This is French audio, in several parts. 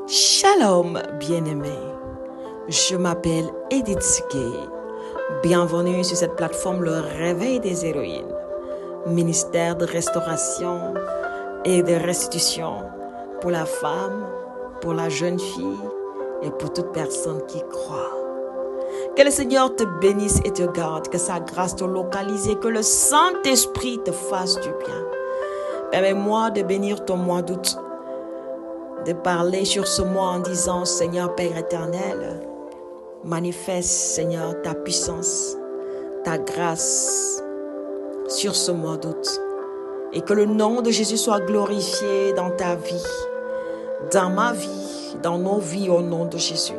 Shalom, bien-aimés. Je m'appelle Edith Sigé. Bienvenue sur cette plateforme Le Réveil des Héroïnes, ministère de restauration et de restitution pour la femme, pour la jeune fille et pour toute personne qui croit. Que le Seigneur te bénisse et te garde, que sa grâce te localise et que le Saint-Esprit te fasse du bien. Permets-moi de bénir ton mois d'août, de parler sur ce mois en disant: Seigneur Père éternel, manifeste, Seigneur, ta puissance, ta grâce sur ce mois d'août. Et que le nom de Jésus soit glorifié dans ta vie, dans ma vie, dans nos vies au nom de Jésus.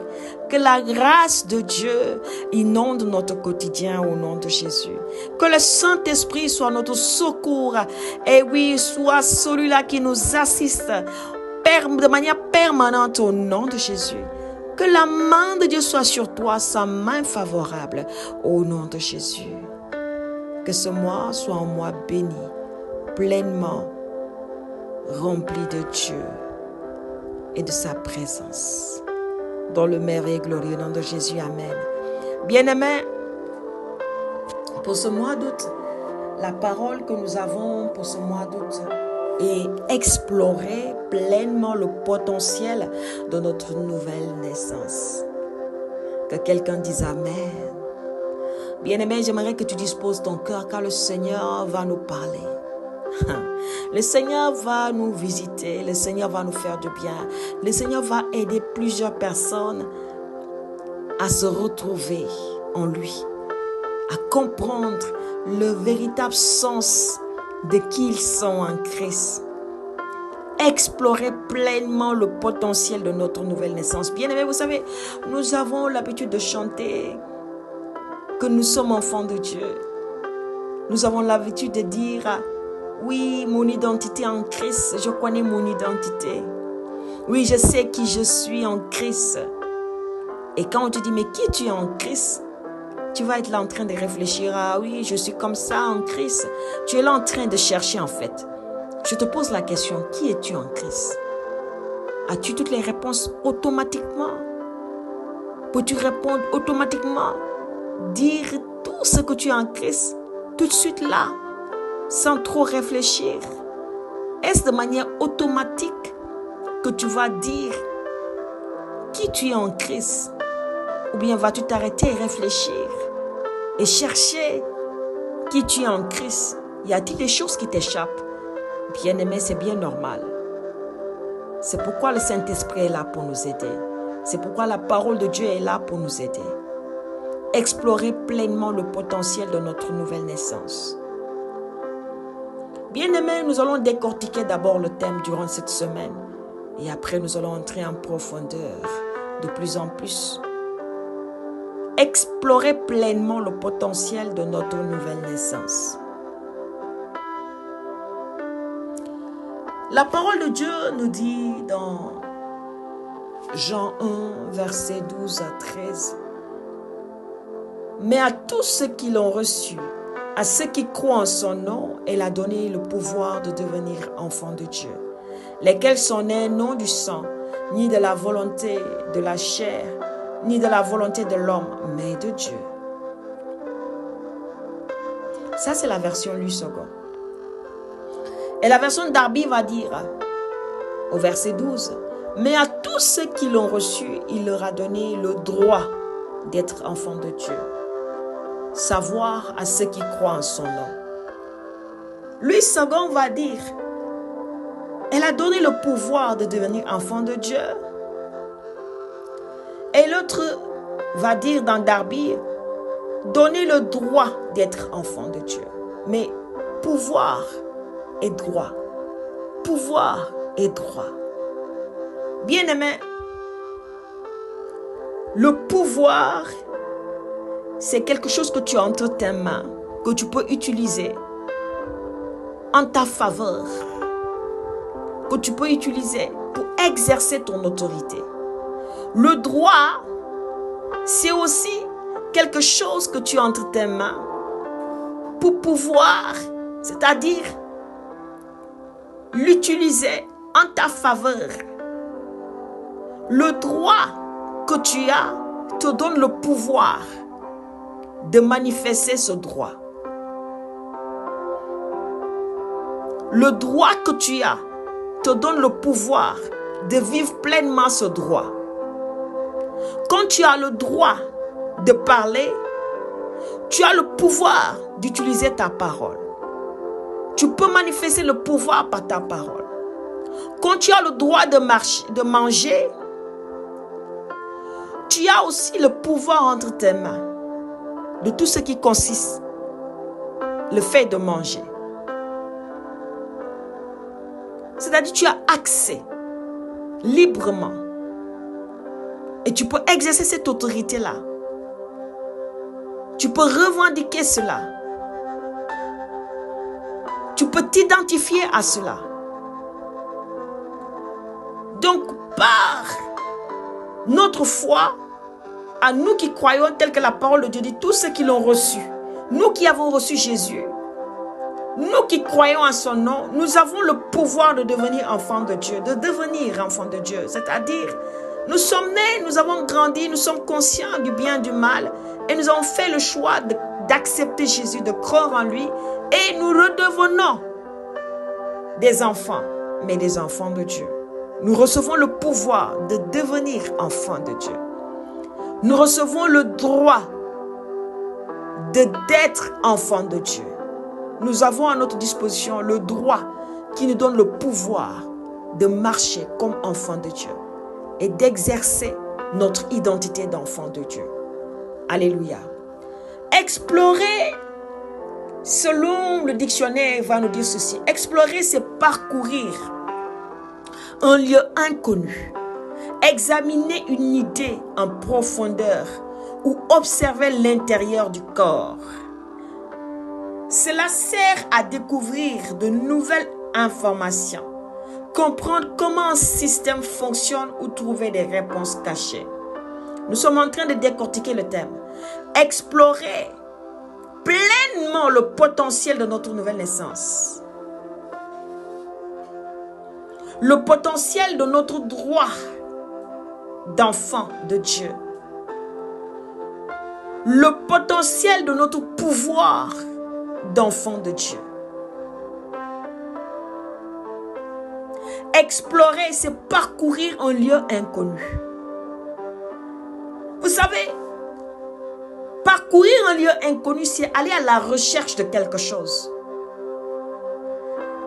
Que la grâce de Dieu inonde notre quotidien au nom de Jésus. Que le Saint-Esprit soit notre secours et oui, soit celui-là qui nous assiste de manière permanente au nom de Jésus. Que la main de Dieu soit sur toi, sa main favorable au nom de Jésus. Que ce mois soit un mois béni, pleinement rempli de Dieu et de sa présence. Dans le merveilleux et glorieux nom de Jésus, Amen. Bien-aimés, pour ce mois d'août, la parole que nous avons pour ce mois d'août est explorer pleinement le potentiel de notre nouvelle naissance. Que quelqu'un dise Amen. Bien-aimé, j'aimerais que tu disposes ton cœur car le Seigneur va nous parler. Le Seigneur va nous visiter, le Seigneur va nous faire du bien, le Seigneur va aider plusieurs personnes à se retrouver en lui, à comprendre le véritable sens de qui ils sont en Christ. Explorer pleinement le potentiel de notre nouvelle naissance. Bien-aimés, vous savez, nous avons l'habitude de chanter que nous sommes enfants de Dieu. Nous avons l'habitude de dire: oui, mon identité en Christ, je connais mon identité. Oui, je sais qui je suis en Christ. Et quand on te dit, mais qui tu es en Christ? Tu vas être là en train de réfléchir: ah oui, je suis comme ça en Christ. Tu es là en train de chercher en fait. Je te pose la question, qui es-tu en Christ? As-tu toutes les réponses automatiquement? Peux-tu répondre automatiquement? Dire tout ce que tu es en Christ tout de suite là, sans trop réfléchir? Est-ce de manière automatique que tu vas dire qui tu es en Christ? Ou bien vas-tu t'arrêter et réfléchir et chercher qui tu es en Christ? Y a-t-il des choses qui t'échappent? Bien-aimé, c'est bien normal. C'est pourquoi le Saint-Esprit est là pour nous aider. C'est pourquoi la parole de Dieu est là pour nous aider. Explorer pleinement le potentiel de notre nouvelle naissance. Bien-aimés, nous allons décortiquer d'abord le thème durant cette semaine. Et après, nous allons entrer en profondeur de plus en plus. Explorer pleinement le potentiel de notre nouvelle naissance. La parole de Dieu nous dit dans Jean 1, versets 12 à 13. Mais à tous ceux qui l'ont reçu, à ceux qui croient en son nom, elle a donné le pouvoir de devenir enfants de Dieu, lesquels sont nés non du sang, ni de la volonté de la chair, ni de la volonté de l'homme, mais de Dieu. Ça, c'est la version Louis II. Et la version Darby va dire, au verset 12, « Mais à tous ceux qui l'ont reçu, il leur a donné le droit d'être enfants de Dieu. Savoir à ceux qui croient en son nom. » Louis II va dire, « Elle a donné le pouvoir de devenir enfant de Dieu. » Et l'autre va dire dans Darby, donner le droit d'être enfant de Dieu. Mais pouvoir et droit. Pouvoir et droit. Bien-aimé, le pouvoir, c'est quelque chose que tu as entre tes mains, que tu peux utiliser en ta faveur, que tu peux utiliser pour exercer ton autorité. Le droit, c'est aussi quelque chose que tu as entre tes mains pour pouvoir, c'est-à-dire l'utiliser en ta faveur. Le droit que tu as te donne le pouvoir de manifester ce droit. Le droit que tu as te donne le pouvoir de vivre pleinement ce droit. Quand tu as le droit de parler, tu as le pouvoir d'utiliser ta parole. Tu peux manifester le pouvoir par ta parole. Quand tu as le droit de manger, tu as aussi le pouvoir entre tes mains de tout ce qui consiste le fait de manger. C'est-à-dire tu as accès librement et tu peux exercer cette autorité-là. Tu peux revendiquer cela. Tu peux t'identifier à cela. Donc, par notre foi, à nous qui croyons tel que la parole de Dieu dit, tous ceux qui l'ont reçu, nous qui avons reçu Jésus, nous qui croyons à son nom, nous avons le pouvoir de devenir enfants de Dieu, C'est-à-dire, nous sommes nés, nous avons grandi, nous sommes conscients du bien et du mal et nous avons fait le choix d'accepter Jésus, de croire en lui et nous redevenons des enfants, mais des enfants de Dieu. Nous recevons le pouvoir de devenir enfants de Dieu. Nous recevons le droit d'être enfants de Dieu. Nous avons à notre disposition le droit qui nous donne le pouvoir de marcher comme enfants de Dieu et d'exercer notre identité d'enfant de Dieu. Alléluia. Explorer, selon le dictionnaire, va nous dire ceci. Explorer, c'est parcourir un lieu inconnu, examiner une idée en profondeur ou observer l'intérieur du corps. Cela sert à découvrir de nouvelles informations, comprendre comment un système fonctionne ou trouver des réponses cachées. Nous sommes en train de décortiquer le thème. Explorer pleinement le potentiel de notre nouvelle naissance. Le potentiel de notre droit d'enfant de Dieu. Le potentiel de notre pouvoir d'enfant de Dieu. Explorer, c'est parcourir un lieu inconnu. Vous savez, parcourir un lieu inconnu, c'est aller à la recherche de quelque chose.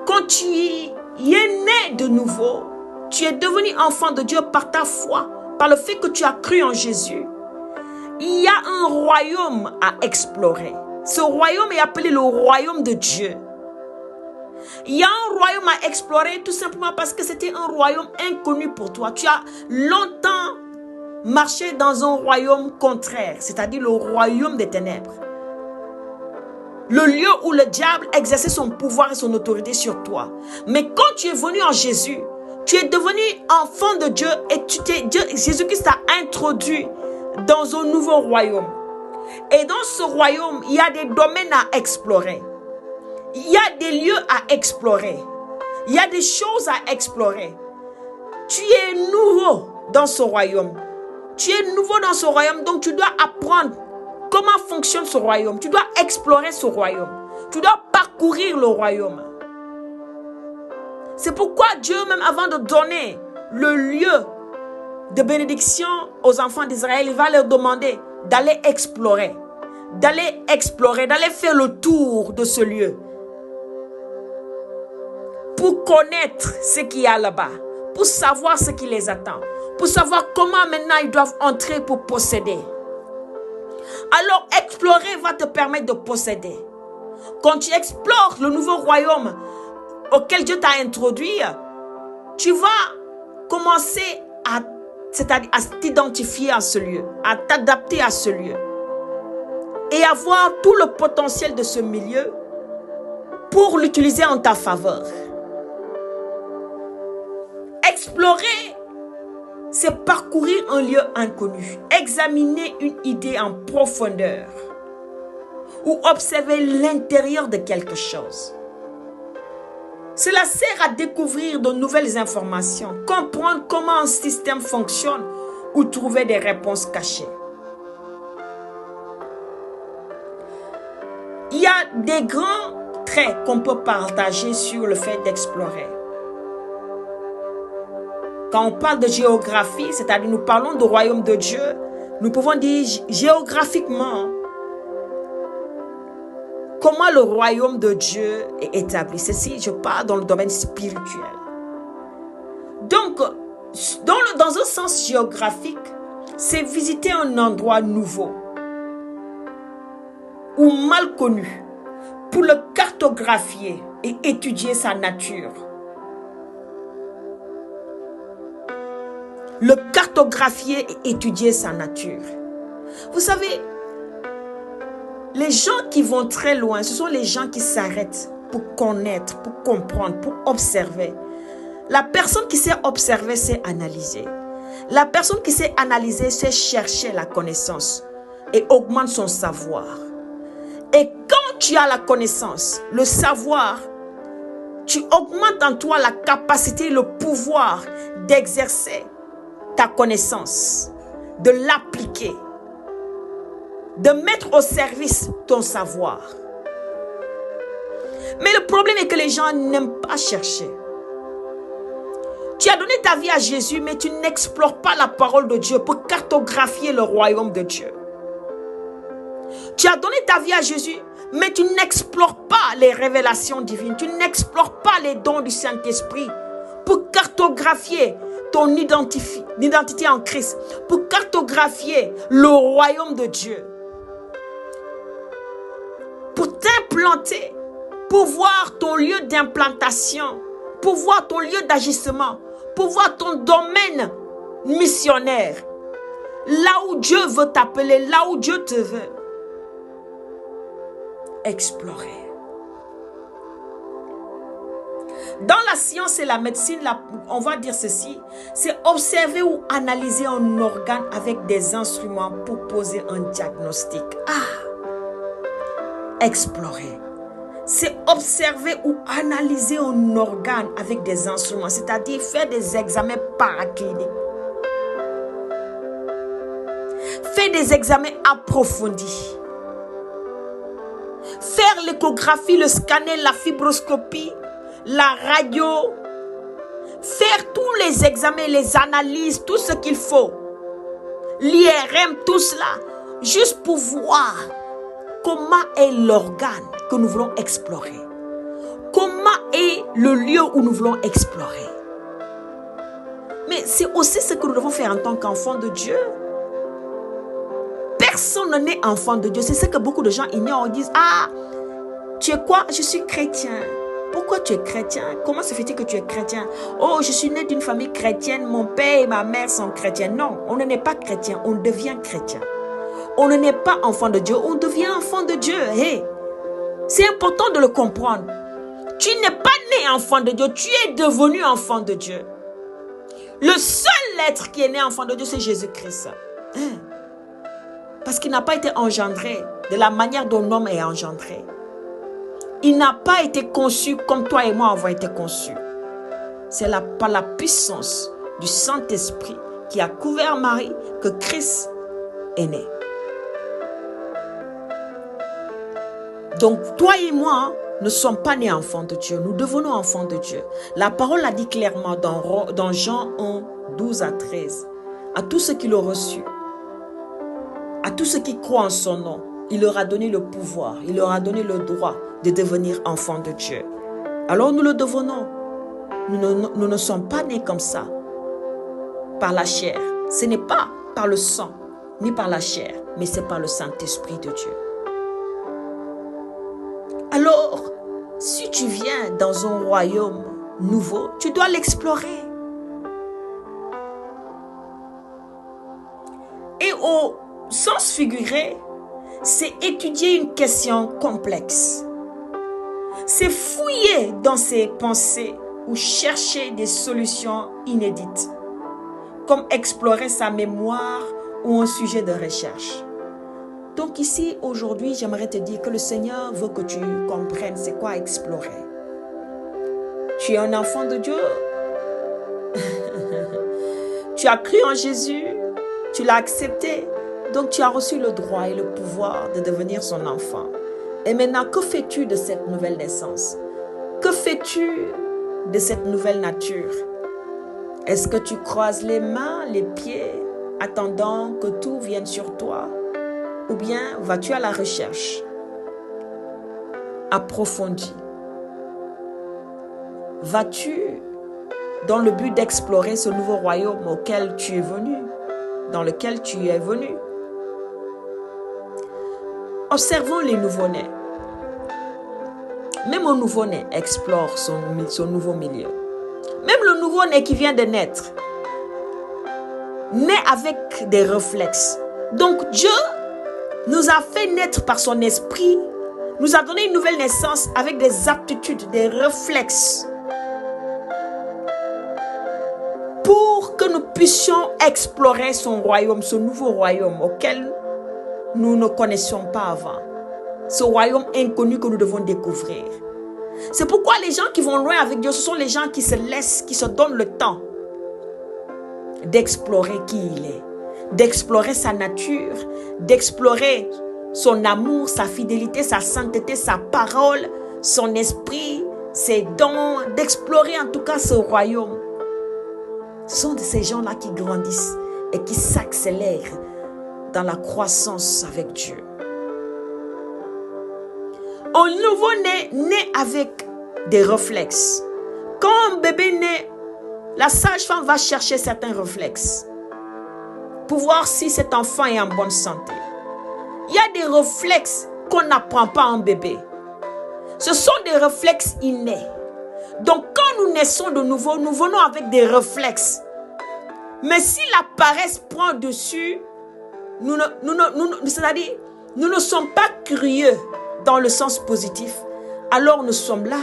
Quand tu es né de nouveau, tu es devenu enfant de Dieu par ta foi, par le fait que tu as cru en Jésus. Il y a un royaume à explorer. Ce royaume est appelé le royaume de Dieu. Il y a un royaume à explorer tout simplement parce que c'était un royaume inconnu pour toi. Tu as longtemps marché dans un royaume contraire, c'est-à-dire le royaume des ténèbres. Le lieu où le diable exerçait son pouvoir et son autorité sur toi. Mais quand tu es venu en Jésus, tu es devenu enfant de Dieu et Jésus-Christ t'a introduit dans un nouveau royaume. Et dans ce royaume, il y a des domaines à explorer. Il y a des lieux à explorer. Il y a des choses à explorer. Tu es nouveau dans ce royaume. Tu es nouveau dans ce royaume, donc tu dois apprendre comment fonctionne ce royaume. Tu dois explorer ce royaume. Tu dois parcourir le royaume. C'est pourquoi Dieu, même avant de donner le lieu de bénédiction aux enfants d'Israël, il va leur demander d'aller explorer, d'aller faire le tour de ce lieu pour connaître ce qu'il y a là-bas, pour savoir ce qui les attend, pour savoir comment maintenant ils doivent entrer pour posséder. Alors explorer va te permettre de posséder. Quand tu explores le nouveau royaume auquel Dieu t'a introduit, tu vas commencer à t'identifier à ce lieu, à t'adapter à ce lieu et avoir tout le potentiel de ce milieu pour l'utiliser en ta faveur. Explorer, c'est parcourir un lieu inconnu, examiner une idée en profondeur ou observer l'intérieur de quelque chose. Cela sert à découvrir de nouvelles informations, comprendre comment un système fonctionne ou trouver des réponses cachées. Il y a des grands traits qu'on peut partager sur le fait d'explorer. Quand on parle de géographie, c'est-à-dire nous parlons du royaume de Dieu, nous pouvons dire géographiquement comment le royaume de Dieu est établi. Ceci, je parle dans le domaine spirituel. Donc, dans un sens géographique, c'est visiter un endroit nouveau ou mal connu pour le cartographier et étudier sa nature. Le cartographier et étudier sa nature. Vous savez, les gens qui vont très loin, ce sont les gens qui s'arrêtent pour connaître, pour comprendre, pour observer. La personne qui sait observer, sait analyser. La personne qui sait analyser, sait chercher la connaissance et augmente son savoir. Et quand tu as la connaissance, le savoir, tu augmentes en toi la capacité, le pouvoir d'exercer ta connaissance, de l'appliquer, de mettre au service ton savoir. Mais le problème est que les gens n'aiment pas chercher. Tu as donné ta vie à Jésus, mais tu n'explores pas la parole de Dieu pour cartographier le royaume de Dieu. Tu as donné ta vie à Jésus, mais tu n'explores pas les révélations divines. Tu n'explores pas les dons du Saint-Esprit pour cartographier ton identité en Christ, pour cartographier le royaume de Dieu, pour t'implanter, pour voir ton lieu d'implantation, pour voir ton lieu d'agissement, pour voir ton domaine missionnaire, là où Dieu veut t'appeler, là où Dieu te veut. Explorer. Dans la science et la médecine, on va dire ceci, c'est observer ou analyser un organe avec des instruments pour poser un diagnostic. Explorer. C'est observer ou analyser un organe avec des instruments, c'est-à-dire faire des examens paracliniques. Faire des examens approfondis. Faire l'échographie, le scanner, la fibroscopie, la radio, faire tous les examens, les analyses, tout ce qu'il faut, l'IRM, tout cela, juste pour voir comment est l'organe que nous voulons explorer, comment est le lieu où nous voulons explorer. Mais c'est aussi ce que nous devons faire en tant qu'enfants de Dieu. Personne n'est enfant de Dieu. C'est ce que beaucoup de gens ignorent. Ils disent, tu es quoi? Je suis chrétien. Pourquoi tu es chrétien? Comment se fait-il que tu es chrétien? Oh, je suis né d'une famille chrétienne, mon père et ma mère sont chrétiens. Non, on ne naît pas chrétien, on devient chrétien. On ne naît pas enfant de Dieu, on devient enfant de Dieu. Hey, c'est important de le comprendre. Tu n'es pas né enfant de Dieu, tu es devenu enfant de Dieu. Le seul être qui est né enfant de Dieu, c'est Jésus-Christ. Parce qu'il n'a pas été engendré de la manière dont l'homme est engendré. Il n'a pas été conçu comme toi et moi avons été conçus. C'est par la puissance du Saint-Esprit qui a couvert Marie que Christ est né. Donc toi et moi ne sommes pas nés enfants de Dieu. Nous devenons enfants de Dieu. La parole a dit clairement dans Jean 1, 12 à 13. À tous ceux qui l'ont reçu, à tous ceux qui croient en son nom, il leur a donné le pouvoir, il leur a donné le droit de devenir enfants de Dieu. Alors nous le devenons. Nous ne sommes pas nés comme ça, par la chair. Ce n'est pas par le sang, ni par la chair, mais c'est par le Saint-Esprit de Dieu. Alors, si tu viens dans un royaume nouveau, tu dois l'explorer. Et au sens figuré, c'est étudier une question complexe. C'est fouiller dans ses pensées ou chercher des solutions inédites, comme explorer sa mémoire ou un sujet de recherche. Donc ici, aujourd'hui, j'aimerais te dire que le Seigneur veut que tu comprennes c'est quoi explorer. Tu es un enfant de Dieu. Tu as cru en Jésus. Tu l'as accepté. Donc tu as reçu le droit et le pouvoir de devenir son enfant. Et maintenant, que fais-tu de cette nouvelle naissance? Que fais-tu de cette nouvelle nature? Est-ce que tu croises les mains, les pieds, attendant que tout vienne sur toi? Ou bien vas-tu à la recherche approfondie? Vas-tu dans le but d'explorer ce nouveau royaume auquel tu es venu, dans lequel tu es venu? Observons les nouveau-nés. Même un nouveau-né explore son nouveau milieu. Même le nouveau-né qui vient de naître, naît avec des réflexes. Donc Dieu nous a fait naître par son esprit, nous a donné une nouvelle naissance avec des aptitudes, des réflexes, pour que nous puissions explorer son royaume, ce nouveau royaume auquel nous ne connaissions pas avant. Ce royaume inconnu que nous devons découvrir. C'est pourquoi les gens qui vont loin avec Dieu, ce sont les gens qui se laissent, qui se donnent le temps d'explorer qui il est, d'explorer sa nature, d'explorer son amour, sa fidélité, sa sainteté, sa parole, son esprit, ses dons, d'explorer en tout cas ce royaume. Ce sont de ces gens-là qui grandissent et qui s'accélèrent dans la croissance avec Dieu. Un nouveau-né naît avec des réflexes. Quand un bébé naît, la sage-femme va chercher certains réflexes pour voir si cet enfant est en bonne santé. Il y a des réflexes qu'on n'apprend pas en bébé. Ce sont des réflexes innés. Donc quand nous naissons de nouveau, nous venons avec des réflexes. Mais si la paresse prend dessus, c'est-à-dire, nous ne sommes pas curieux dans le sens positif, alors nous sommes là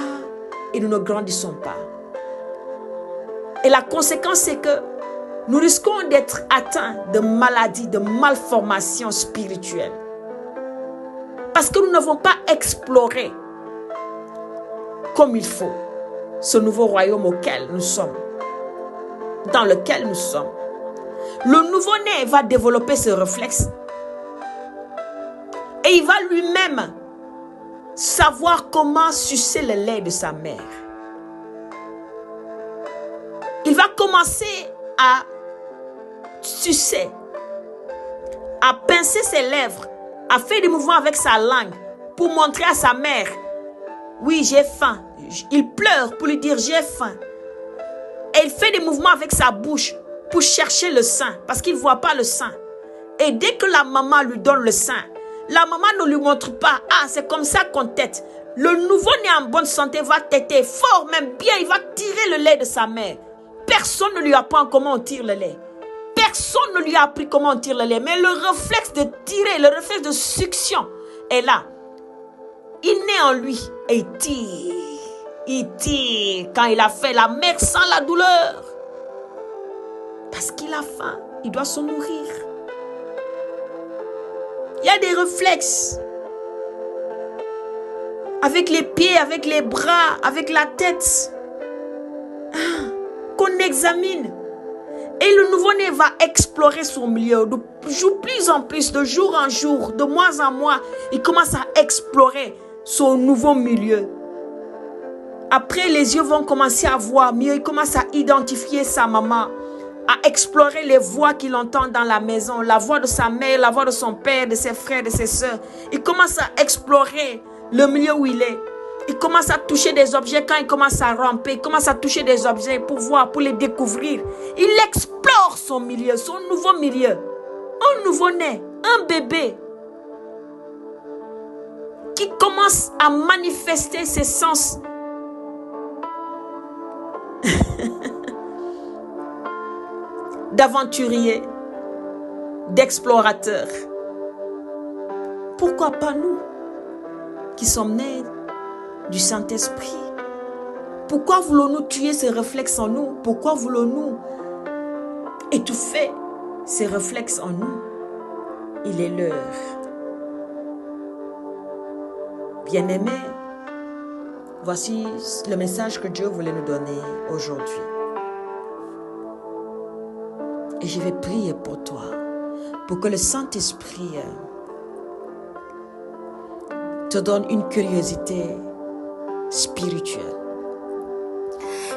et nous ne grandissons pas. Et la conséquence, c'est que nous risquons d'être atteints de maladies, de malformations spirituelles. Parce que nous n'avons pas exploré comme il faut ce nouveau royaume auquel nous sommes, dans lequel nous sommes. Le nouveau-né va développer ce réflexe et il va lui-même savoir comment sucer le lait de sa mère. Il va commencer à sucer, à pincer ses lèvres, à faire des mouvements avec sa langue pour montrer à sa mère, oui, j'ai faim. Il pleure pour lui dire j'ai faim. Et il fait des mouvements avec sa bouche pour chercher le sein parce qu'il ne voit pas le sein. Et dès que la maman lui donne le sein, la maman ne lui montre pas, ah, c'est comme ça qu'on tète. Le nouveau-né en bonne santé va téter fort, même bien, il va tirer le lait de sa mère. Personne ne lui apprend comment on tire le lait. Personne ne lui a appris comment on tire le lait. Mais le réflexe de tirer, le réflexe de succion est là. Il naît en lui et il tire. Il tire. Quand il a fait, la mère sent la douleur. Parce qu'il a faim, il doit se nourrir. Il y a des réflexes. Avec les pieds, avec les bras, avec la tête. Qu'on examine. Et le nouveau-né va explorer son milieu de plus en plus, de jour en jour, de mois en mois. Il commence à explorer son nouveau milieu. Après, les yeux vont commencer à voir mieux. Il commence à identifier sa maman, à explorer les voix qu'il entend dans la maison, la voix de sa mère, la voix de son père, de ses frères, de ses sœurs. Il commence à explorer le milieu où il est. Il commence à toucher des objets quand il commence à ramper. Il commence à toucher des objets pour voir, pour les découvrir. Il explore son milieu, son nouveau milieu. Un nouveau-né, un bébé qui commence à manifester ses sens d'aventurier, d'explorateur. Pourquoi pas nous qui sommes nés du Saint-Esprit? Pourquoi voulons-nous tuer ces réflexes en nous? Pourquoi voulons-nous étouffer ces réflexes en nous? Il est l'heure. Bien-aimés, Voici le message que Dieu voulait nous donner aujourd'hui. Et je vais prier pour toi, pour que le Saint-Esprit te donne une curiosité spirituelle.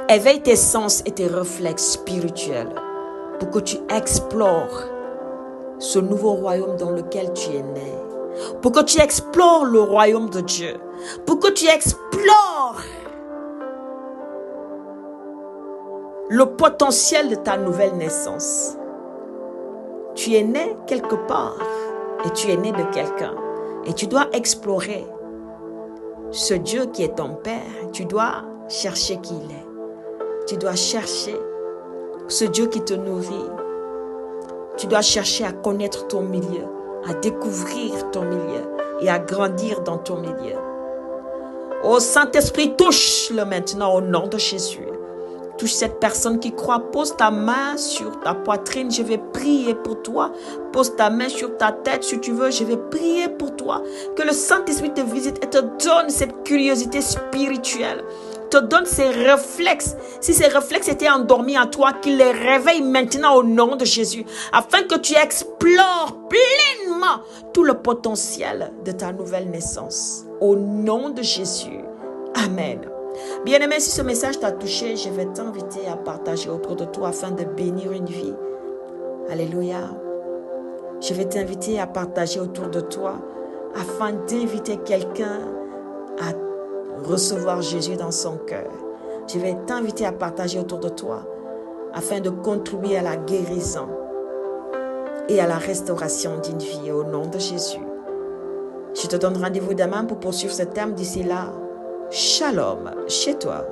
Éveille tes sens et tes réflexes spirituels pour que tu explores ce nouveau royaume dans lequel tu es né. Pour que tu explores le royaume de Dieu. Pour que tu explores le potentiel de ta nouvelle naissance. Tu es né quelque part et tu es né de quelqu'un. Et tu dois explorer ce Dieu qui est ton Père. Tu dois chercher qui il est. Tu dois chercher ce Dieu qui te nourrit. Tu dois chercher à connaître ton milieu, à découvrir ton milieu et à grandir dans ton milieu. Oh Saint-Esprit, touche-le maintenant au nom de Jésus. Touche cette personne qui croit. Pose ta main sur ta poitrine. Je vais prier pour toi. Pose ta main sur ta tête si tu veux. Je vais prier pour toi. Que le Saint-Esprit te visite et te donne cette curiosité spirituelle. Te donne ces réflexes. Si ces réflexes étaient endormis en toi, qu'il les réveille maintenant au nom de Jésus. Afin que tu explores pleinement tout le potentiel de ta nouvelle naissance. Au nom de Jésus. Amen. Bien-aimé, si ce message t'a touché, je vais t'inviter à partager autour de toi afin de bénir une vie. Alléluia. Je vais t'inviter à partager autour de toi afin d'inviter quelqu'un à recevoir Jésus dans son cœur. Je vais t'inviter à partager autour de toi afin de contribuer à la guérison et à la restauration d'une vie au nom de Jésus. Je te donne rendez-vous demain pour poursuivre ce thème. D'ici là, Shalom chez toi.